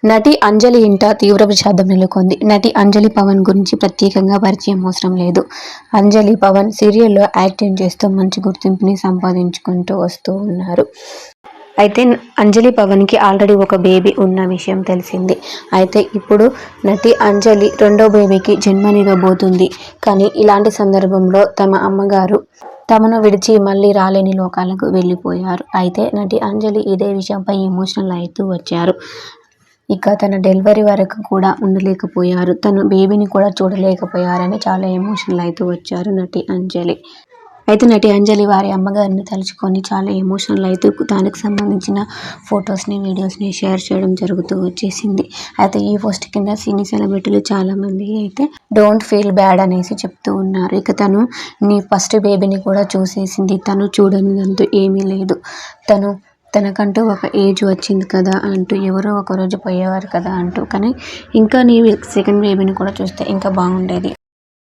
నటి అంజలి ఇంట తీవ్ర విషాదం నెలకొంది. నటి అంజలి పవన్ గురించి ప్రత్యేకంగా పరిచయం అవసరం లేదు. అంజలి పవన్ సీరియల్లో యాక్టింగ్ చేస్తూ మంచి గుర్తింపుని సంపాదించుకుంటూ వస్తూ ఉన్నారు. అయితే అంజలి పవన్కి ఆల్రెడీ ఒక బేబీ ఉన్న విషయం తెలిసింది. అయితే ఇప్పుడు నటి అంజలి రెండో బేబీకి జన్మనివ్వబోతుంది. కానీ ఇలాంటి సందర్భంలో తమ అమ్మగారు తమను విడిచి మళ్ళీ రాలేని లోకాలకు వెళ్ళిపోయారు. అయితే నటి అంజలి ఇదే విషయంపై ఎమోషనల్ అవుతూ వచ్చారు. ఇక తన డెలివరీ వరకు కూడా ఉండలేకపోయారు, తను బేబీని కూడా చూడలేకపోయారని చాలా ఎమోషనల్ అవుతూ వచ్చారు నటి అంజలి. అయితే నటి అంజలి వారి అమ్మగారిని తలుచుకొని చాలా ఎమోషనల్ అవుతూ దానికి సంబంధించిన ఫొటోస్ని, వీడియోస్ని షేర్ చేయడం జరుగుతూ వచ్చేసింది. అయితే ఈ పోస్ట్ కింద సినీ సెలబ్రిటీలు చాలామంది అయితే డోంట్ ఫీల్ బ్యాడ్ అనేసి చెప్తూ ఉన్నారు. ఇక తను నీ ఫస్ట్ బేబీని కూడా చూసేసింది, తను చూడనిదంటూ ఏమీ లేదు, తనకంటూ ఒక ఏజ్ వచ్చింది కదా అంటూ, ఎవరో ఒకరోజు పోయేవారు కదా అంటూ, కానీ ఇంకా నీ సెకండ్ బేబీని కూడా చూస్తే ఇంకా బాగుండేది.